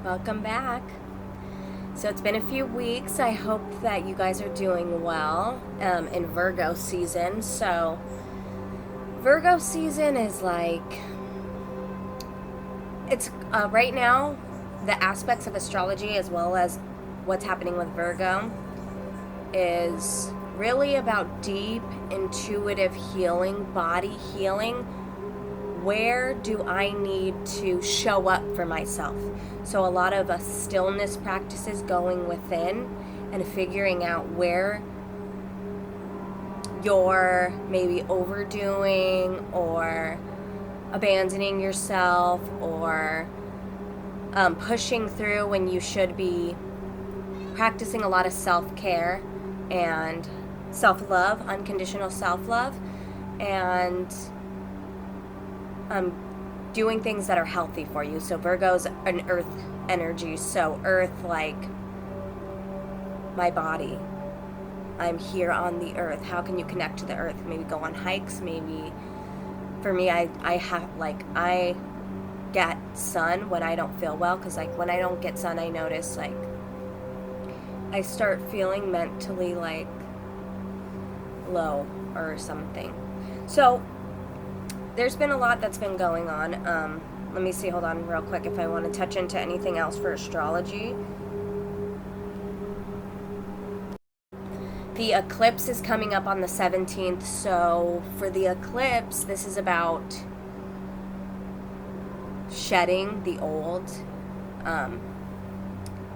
Welcome back. So it's been a few weeks. I hope that you guys are doing well in Virgo season. So Virgo season is like, it's right now, the aspects of astrology as well as what's happening with Virgo is really about deep intuitive healing, body healing. Where do I need to show up for myself? So a lot of stillness practices, going within and figuring out where you're maybe overdoing or abandoning yourself or pushing through when you should be practicing a lot of self-care and self-love, unconditional self-love, and doing things that are healthy for you. So Virgo's an earth energy, so earth, like my body. I'm here on the earth. How can you connect to the earth? Maybe go on hikes. Maybe for me, I get sun when I don't feel well, because like when I don't get sun, I notice like I start feeling mentally like low or something. So there's been a lot that's been going on. Let me see, hold on real quick if I want to touch into anything else for astrology. The eclipse is coming up on the 17th, so for the eclipse, this is about shedding the old.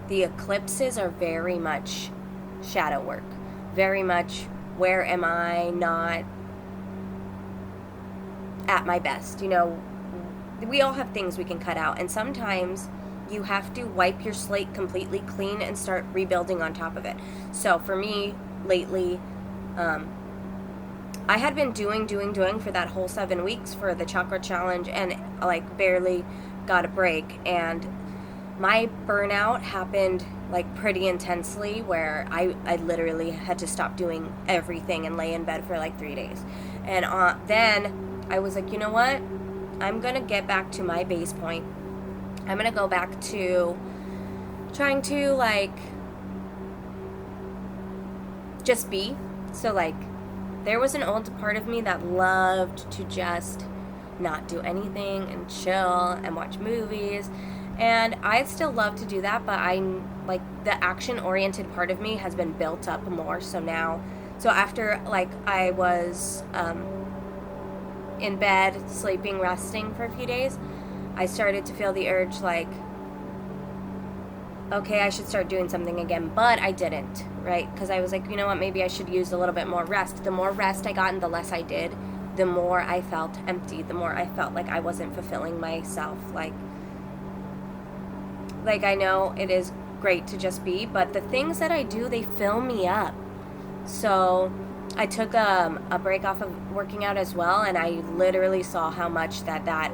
The eclipses are very much shadow work, very much where am I not at my best. You know, we all have things we can cut out, and sometimes you have to wipe your slate completely clean and start rebuilding on top of it. So for me lately, I had been doing for that whole 7 weeks for the chakra challenge, and like barely got a break, and my burnout happened like pretty intensely, where I literally had to stop doing everything and lay in bed for like 3 days. And then I was like, you know what? I'm going to get back to my base point. I'm going to go back to trying to like just be. So like there was an old part of me that loved to just not do anything and chill and watch movies. And I still love to do that, but I'm like the action oriented part of me has been built up more. So now, so after like I was in bed, sleeping, resting for a few days, I started to feel the urge like, okay, I should start doing something again, but I didn't, right? Because I was like, you know what, maybe I should use a little bit more rest. The more rest I got and the less I did, the more I felt empty, the more I felt like I wasn't fulfilling myself. Like I know it is great to just be, but the things that I do, they fill me up. So I took a break off of working out as well, and I literally saw how much that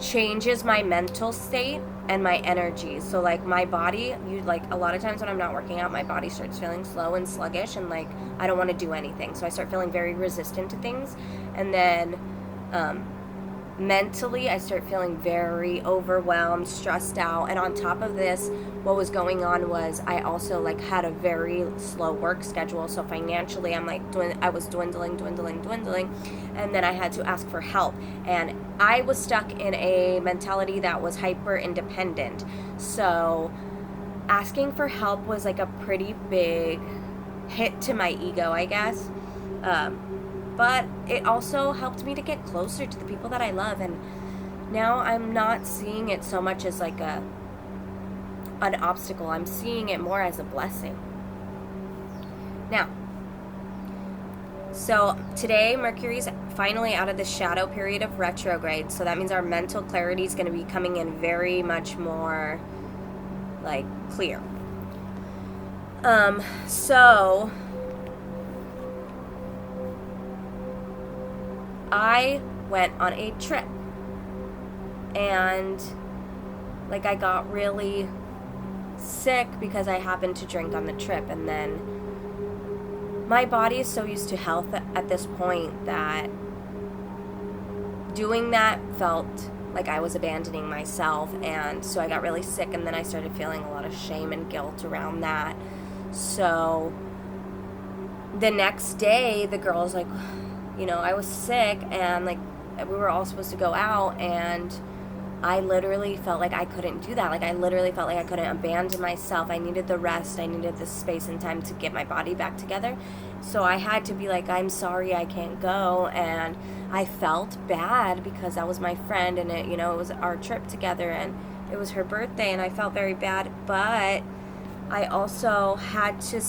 changes my mental state and my energy. So like my body, like a lot of times when I'm not working out, my body starts feeling slow and sluggish, and like I don't want to do anything. So I start feeling very resistant to things, and then mentally I start feeling very overwhelmed, stressed out. And on top of this, what was going on was I also like had a very slow work schedule. So financially I'm like I was dwindling, and then I had to ask for help, and I was stuck in a mentality that was hyper independent. So asking for help was like a pretty big hit to my ego, I guess. But it also helped me to get closer to the people that I love, and now I'm not seeing it so much as like an obstacle. I'm seeing it more as a blessing. Now, so today Mercury's finally out of the shadow period of retrograde, so that means our mental clarity is going to be coming in very much more like clear. So I went on a trip, and like I got really sick because I happened to drink on the trip, and then my body is so used to health at this point that doing that felt like I was abandoning myself. And so I got really sick, and then I started feeling a lot of shame and guilt around that. So the next day, the girl's like, I was sick, and like we were all supposed to go out, and I literally felt like I couldn't do that. Like I literally felt like I couldn't abandon myself. I needed the rest. I needed the space and time to get my body back together. So I had to be like, I'm sorry, I can't go. And I felt bad because that was my friend, and it was our trip together, and it was her birthday, and I felt very bad. But I also had to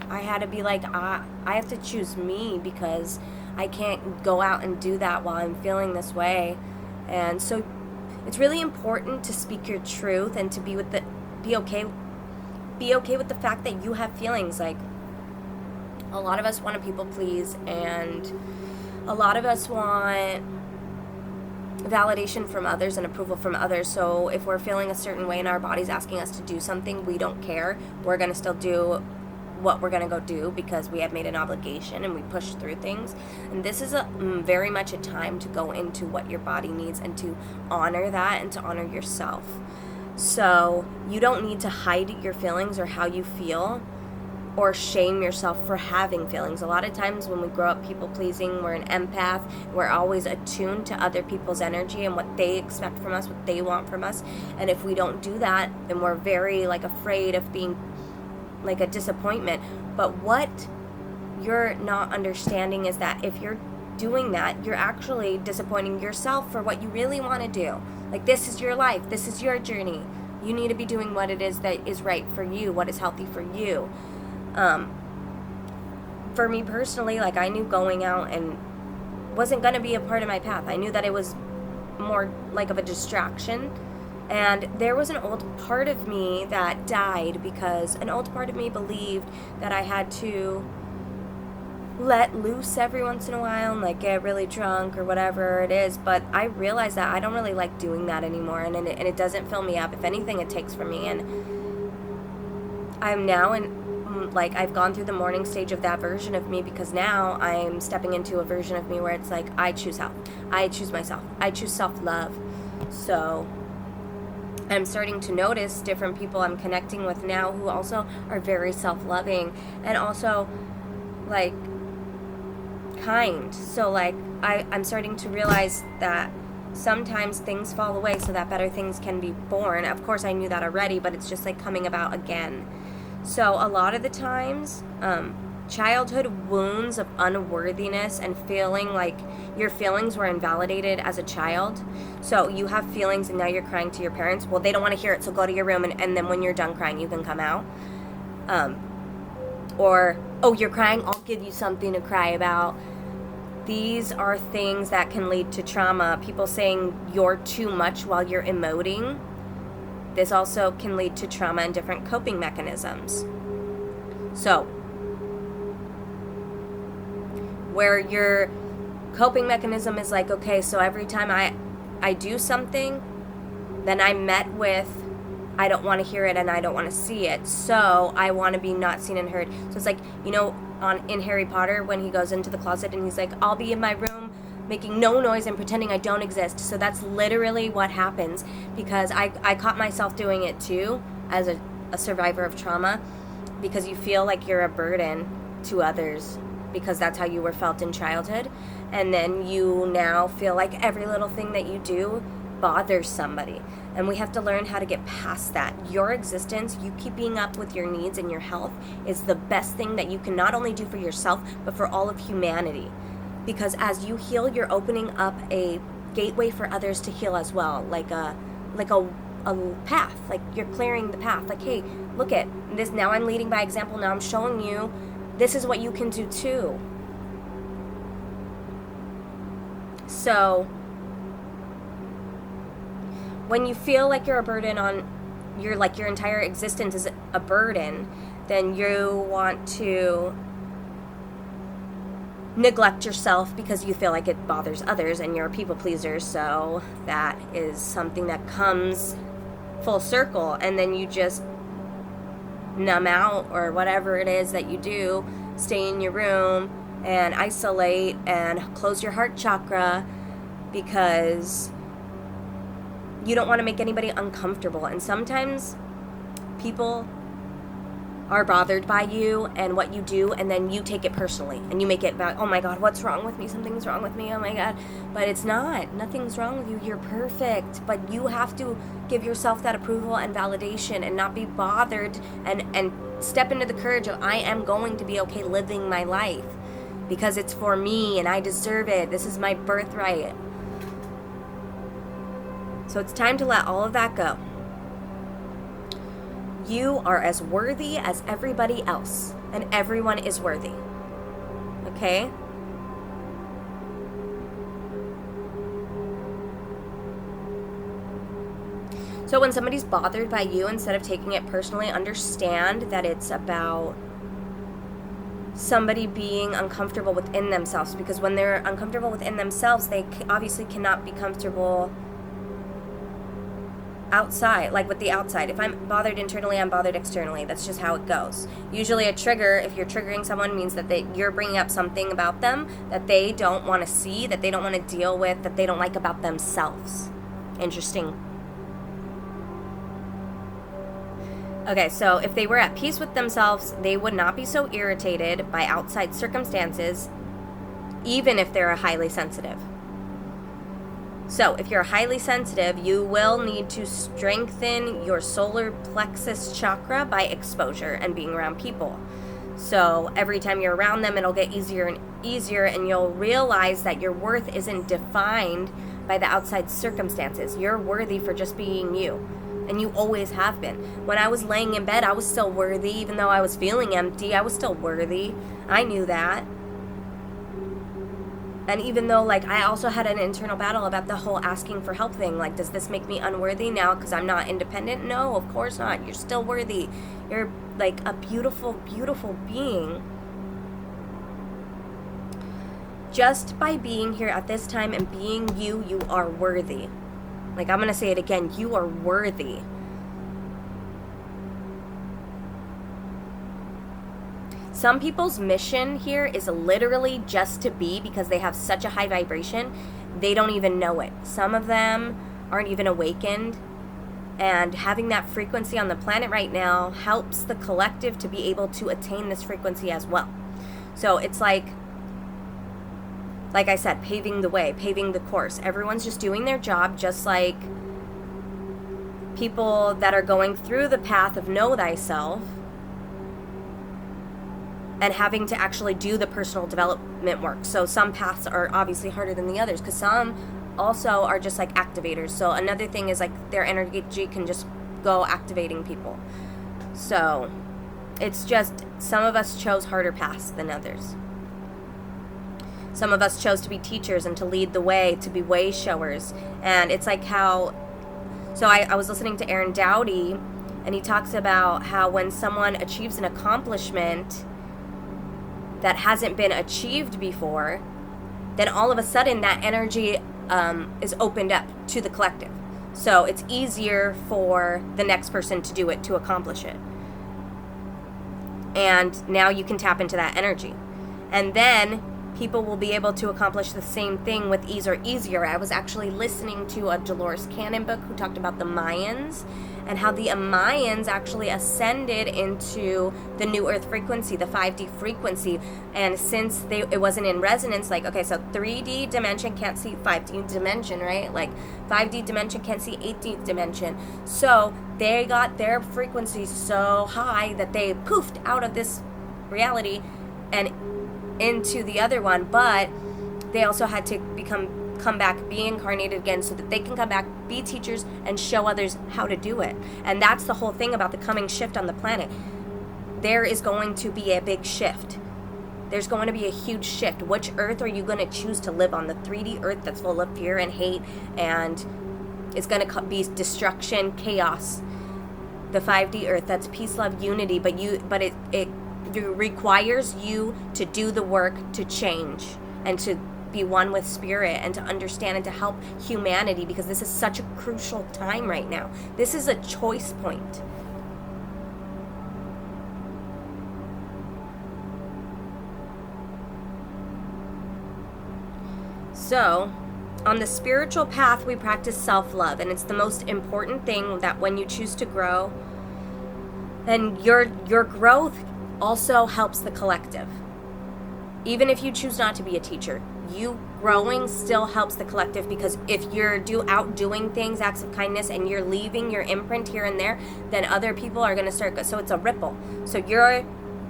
I had to be like, I have to choose me, because I can't go out and do that while I'm feeling this way. And so it's really important to speak your truth and to be okay with the fact that you have feelings. Like, a lot of us want to people please, and a lot of us want validation from others and approval from others. So if we're feeling a certain way and our body's asking us to do something, we don't care. We're going to still do what we're going to go do because we have made an obligation and we push through things. And this is very much a time to go into what your body needs and to honor that and to honor yourself. So you don't need to hide your feelings or how you feel or shame yourself for having feelings. A lot of times when we grow up people pleasing, we're an empath, we're always attuned to other people's energy and what they expect from us, what they want from us. And if we don't do that, then we're very afraid of being like a disappointment. But what you're not understanding is that if you're doing that, you're actually disappointing yourself for what you really want to do. Like, this is your life, this is your journey. You need to be doing what it is that is right for you, what is healthy for you. For me personally, I knew going out and wasn't going to be a part of my path. I knew that it was more of a distraction. And there was an old part of me that died because an old part of me believed that I had to let loose every once in a while and get really drunk or whatever it is. But I realized that I don't really like doing that anymore, and it doesn't fill me up. If anything, it takes from me. And I'm now I've gone through the mourning stage of that version of me, because now I'm stepping into a version of me where it's I choose health, I choose myself, I choose self-love. So I'm starting to notice different people I'm connecting with now who also are very self-loving and also kind. So I'm starting to realize that sometimes things fall away so that better things can be born. Of course I knew that already, but it's just coming about again. So a lot of the times, childhood wounds of unworthiness and feeling like your feelings were invalidated as a child. So you have feelings and now you're crying to your parents. Well, they don't want to hear it, so go to your room, and then when you're done crying, you can come out. Or, oh, you're crying, I'll give you something to cry about. These are things that can lead to trauma. People saying you're too much while you're emoting. This also can lead to trauma and different coping mechanisms. So, where your coping mechanism is okay, so every time I do something, then I'm met with, I don't want to hear it and I don't want to see it, so I want to be not seen and heard. So it's in Harry Potter when he goes into the closet and he's I'll be in my room making no noise and pretending I don't exist. So that's literally what happens, because I caught myself doing it too as a survivor of trauma, because you feel like you're a burden to others because that's how you were felt in childhood, and then you now feel like every little thing that you do bothers somebody. And we have to learn how to get past that. Your existence, you keeping up with your needs and your health, is the best thing that you can not only do for yourself but for all of humanity. Because as you heal, you're opening up a gateway for others to heal as well, like a path. You're clearing the path. Hey, look at this. Now I'm leading by example. Now I'm showing you this is what you can do too. So when you feel like you're a burden on your entire existence is a burden, then you want to neglect yourself because you feel like it bothers others and you're a people pleaser. So that is something that comes full circle, and then you just numb out or whatever it is that you do, stay in your room and isolate and close your heart chakra because you don't want to make anybody uncomfortable. And sometimes people are bothered by you and what you do, and then you take it personally and you make it about, oh my God, what's wrong with me? Something's wrong with me. Oh my God. But it's not. Nothing's wrong with you. You're perfect. But you have to give yourself that approval and validation and not be bothered, and step into the courage of, I am going to be okay living my life because it's for me and I deserve it. This is my birthright. So it's time to let all of that go. You are as worthy as everybody else, and everyone is worthy. Okay? So when somebody's bothered by you, instead of taking it personally, understand that it's about somebody being uncomfortable within themselves, because when they're uncomfortable within themselves, they obviously cannot be comfortable outside, like with the outside. If I'm bothered internally, I'm bothered externally. That's just how it goes. Usually a trigger, if you're triggering someone, means that you're bringing up something about them that they don't want to see, that they don't want to deal with, that they don't like about themselves. Interesting. Okay, so if they were at peace with themselves, they would not be so irritated by outside circumstances, even if they're highly sensitive. So if you're highly sensitive, you will need to strengthen your solar plexus chakra by exposure and being around people. So every time you're around them, it'll get easier and easier, and you'll realize that your worth isn't defined by the outside circumstances. You're worthy for just being you, and you always have been. When I was laying in bed, I was still worthy. Even though I was feeling empty, I was still worthy. I knew that. And even though, like, I also had an internal battle about the whole asking for help thing. Like, does this make me unworthy now because I'm not independent? No, of course not. You're still worthy. You're, like, a beautiful, beautiful being. Just by being here at this time and being you, you are worthy. Like, I'm going to say it again. You are worthy. Some people's mission here is literally just to be, because they have such a high vibration, they don't even know it. Some of them aren't even awakened, and having that frequency on the planet right now helps the collective to be able to attain this frequency as well. So it's like I said, paving the way, paving the course. Everyone's just doing their job, just like people that are going through the path of know thyself and having to actually do the personal development work. So some paths are obviously harder than the others, because some also are just like activators. So another thing is, like, their energy can just go activating people. So it's just, some of us chose harder paths than others. Some of us chose to be teachers and to lead the way, to be way showers. And it's like how, so I was listening to Aaron Dowdy, and he talks about how when someone achieves an accomplishment that hasn't been achieved before, then all of a sudden that energy is opened up to the collective. So it's easier for the next person to do it, to accomplish it. And now you can tap into that energy. And then people will be able to accomplish the same thing with ease or easier. I was actually listening to a Dolores Cannon book who talked about the Mayans and how the Mayans actually ascended into the new earth frequency, the 5D frequency. And since it wasn't in resonance, like, okay, so 3D dimension can't see 5D dimension, right? Like 5D dimension can't see 8D dimension. So they got their frequency so high that they poofed out of this reality and into the other one, but they also had to come back, be incarnated again, so that they can come back, be teachers, and show others how to do it. And that's the whole thing about the coming shift on the planet. There is going to be a big shift. There's going to be a huge shift. Which earth are you going to choose to live on? The 3D earth that's full of fear and hate, and it's going to be destruction, chaos. The 5D earth that's peace, love, unity, but it requires you to do the work to change and to be one with spirit and to understand and to help humanity, because this is such a crucial time right now. This is a choice point. So On the spiritual path, we practice self-love, and it's the most important thing, that when you choose to grow, then your growth also helps the collective. Even if you choose not to be a teacher, you growing still helps the collective, because if you're out doing things, acts of kindness, and you're leaving your imprint here and there, then other people are going to start. So it's a ripple. So you're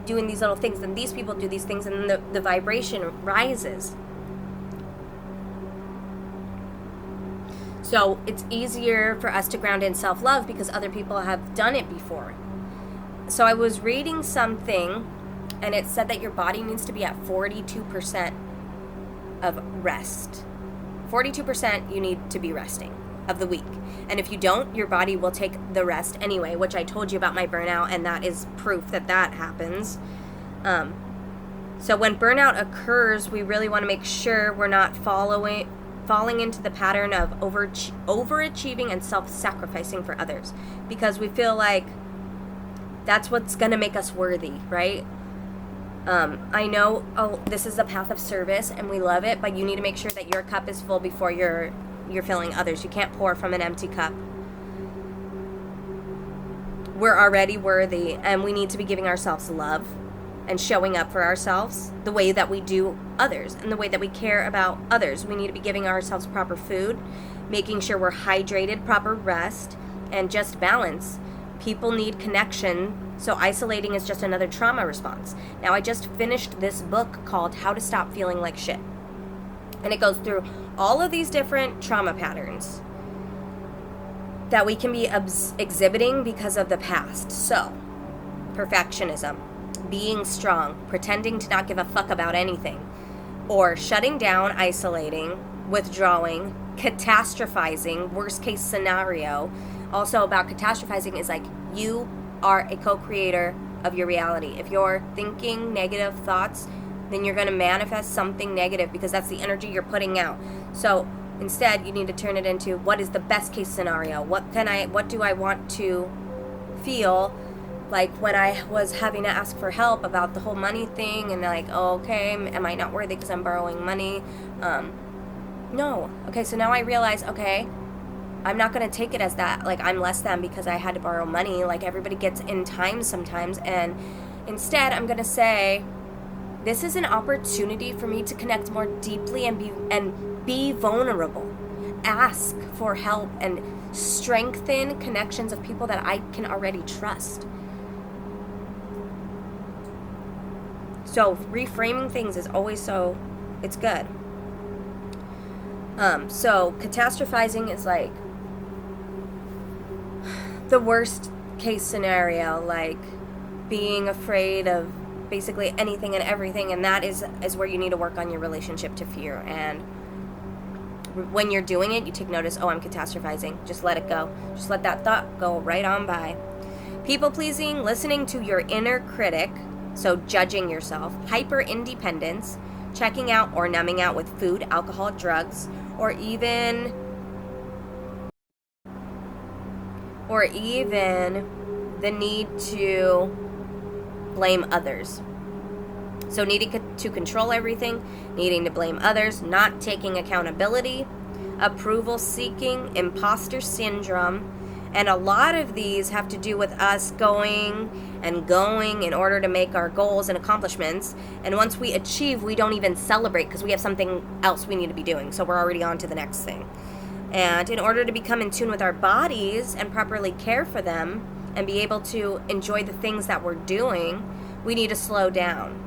doing these little things, then these people do these things, and then the vibration rises. So it's easier for us to ground in self-love because other people have done it before. So I was reading something, and it said that your body needs to be at 42% of rest. 42% you need to be resting of the week. And if you don't, your body will take the rest anyway, which I told you about my burnout, and that is proof that happens. So when burnout occurs, we really want to make sure we're not falling into the pattern of overachieving and self-sacrificing for others, because we feel like that's what's going to make us worthy, right? I know this is a path of service and we love it, but you need to make sure that your cup is full before you're filling others. You can't pour from an empty cup. We're already worthy, and we need to be giving ourselves love and showing up for ourselves the way that we do others and the way that we care about others. We need to be giving ourselves proper food, making sure we're hydrated, proper rest, and just balance. People need connection, so isolating is just another trauma response. Now, I just finished this book called How to Stop Feeling Like Shit. And it goes through all of these different trauma patterns that we can be exhibiting because of the past. So, perfectionism, being strong, pretending to not give a fuck about anything, or shutting down, isolating, withdrawing, catastrophizing, worst case scenario. Also about catastrophizing is like, you are a co-creator of your reality. If you're thinking negative thoughts, then you're going to manifest something negative, because that's the energy you're putting out. So instead, you need to turn it into, what is the best case scenario? What do I want to feel? Like when I was having to ask for help about the whole money thing, and they're like, oh, okay, am I not worthy because I'm borrowing money? No. Okay, so now I realize, okay, I'm not going to take it as that, like I'm less than because I had to borrow money. Like everybody gets in time sometimes, and instead I'm going to say, this is an opportunity for me to connect more deeply and be vulnerable. Ask for help and strengthen connections of people that I can already trust. So reframing things is always it's good. So catastrophizing is like the worst case scenario, like being afraid of basically anything and everything, and that is where you need to work on your relationship to fear. And when you're doing it, you take notice, oh, I'm catastrophizing. Just let it go. Just let that thought go right on by. People pleasing, listening to your inner critic, so judging yourself, hyper independence, checking out or numbing out with food, alcohol, drugs, or even the need to blame others. So needing to control everything, needing to blame others, not taking accountability, approval seeking, imposter syndrome. And a lot of these have to do with us going in order to make our goals and accomplishments. And once we achieve, we don't even celebrate because we have something else we need to be doing. So we're already on to the next thing. And in order to become in tune with our bodies and properly care for them and be able to enjoy the things that we're doing, we need to slow down.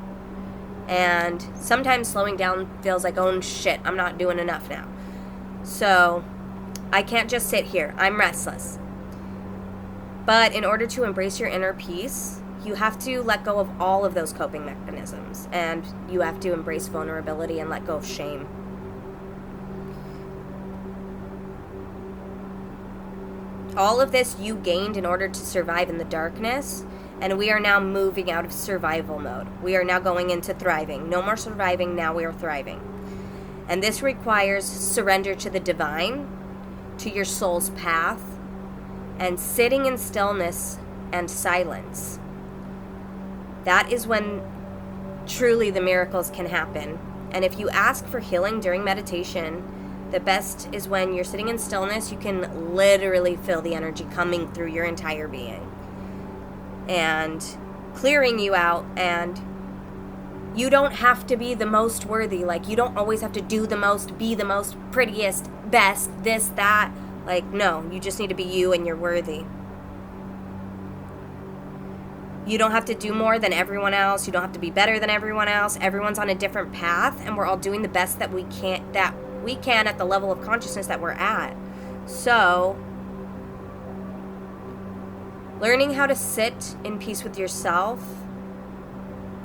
And sometimes slowing down feels like, oh shit, I'm not doing enough now. So I can't just sit here. I'm restless. But in order to embrace your inner peace, you have to let go of all of those coping mechanisms. And you have to embrace vulnerability and let go of shame. All of this you gained in order to survive in the darkness. And we are now moving out of survival mode. We are now going into thriving. No more surviving, now we are thriving. And this requires surrender to the divine, to your soul's path, and sitting in stillness and silence. That is when truly the miracles can happen. And if you ask for healing during meditation, The best is when you're sitting in stillness, you can literally feel the energy coming through your entire being and clearing you out. And you don't have to be the most worthy. Like, you don't always have to do the most, be the most, prettiest, best, this, that. Like, no, you just need to be you, and you're worthy. You don't have to do more than everyone else. You don't have to be better than everyone else. Everyone's on a different path, and we're all doing the best that we can at the level of consciousness that we're at. So, learning how to sit in peace with yourself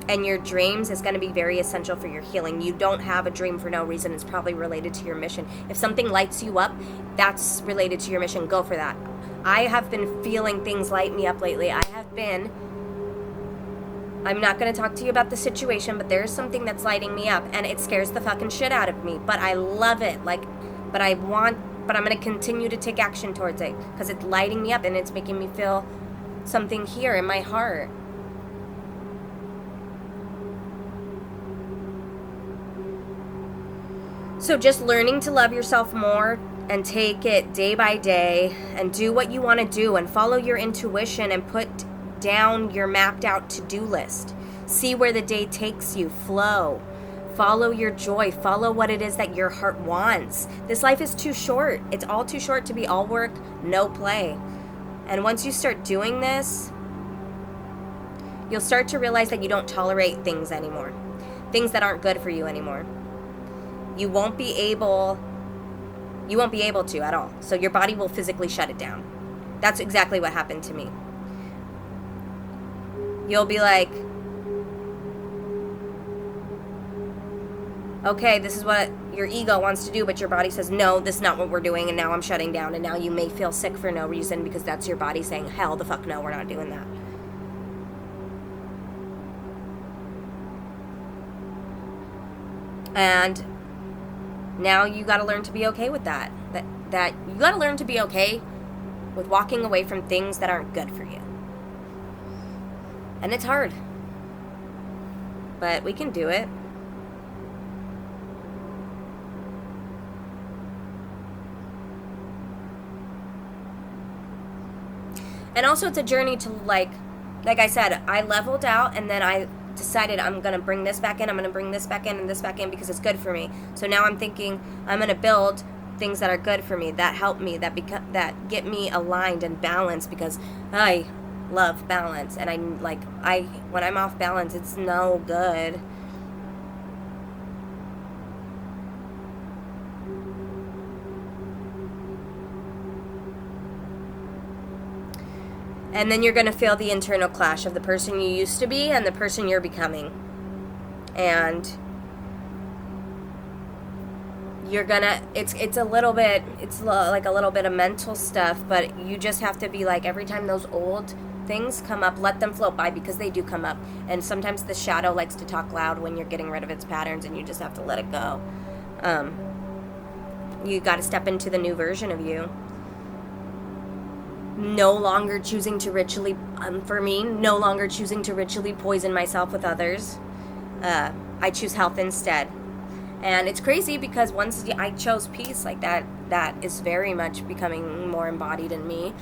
and your dreams is going to be very essential for your healing. You don't have a dream for no reason. It's probably related to your mission. If something lights you up, that's related to your mission. Go for that. I have been feeling things light me up lately. I'm not going to talk to you about the situation, but there's something that's lighting me up, and it scares the fucking shit out of me. But I love it. But I'm going to continue to take action towards it because it's lighting me up and it's making me feel something here in my heart. So just learning to love yourself more and take it day by day and do what you want to do and follow your intuition and put down your mapped out to-do list. See where the day takes you. Flow. Follow your joy. Follow what it is that your heart wants. This life is too short. It's all too short to be all work, no play. And once you start doing this, you'll start to realize that you don't tolerate things anymore. Things that aren't good for you anymore. You won't be able to at all. So your body will physically shut it down. That's exactly what happened to me. You'll be like, okay, this is what your ego wants to do, but your body says, no, this is not what we're doing, and now I'm shutting down, and now you may feel sick for no reason because that's your body saying, hell the fuck no, we're not doing that. And now you got to learn to be okay with that. That you got to learn to be okay with walking away from things that aren't good for you. And it's hard. But we can do it. And also it's a journey to like I said, I leveled out and then I decided I'm going to bring this back in, I'm going to bring this back in and this back in because it's good for me. So now I'm thinking I'm going to build things that are good for me, that help me, that get me aligned and balanced because I love balance. And when I'm off balance, it's no good. And then you're going to feel the internal clash of the person you used to be and the person you're becoming. And you're going to, it's like a little bit of mental stuff, but you just have to be like, every time those old things come up, let them float by because they do come up. And sometimes the shadow likes to talk loud when you're getting rid of its patterns and you just have to let it go. You got to step into the new version of you. No longer choosing to ritually poison myself with others. I choose health instead. And it's crazy because once I chose peace, like that is very much becoming more embodied in me.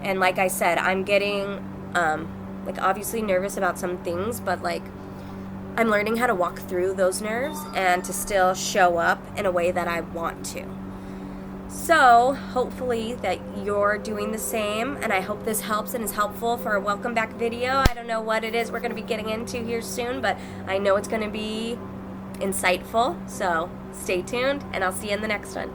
And like I said, I'm getting obviously nervous about some things, but I'm learning how to walk through those nerves and to still show up in a way that I want to. So, hopefully that you're doing the same, and I hope this helps and is helpful for a welcome back video. I don't know what it is we're going to be getting into here soon, but I know it's going to be insightful, so stay tuned, and I'll see you in the next one.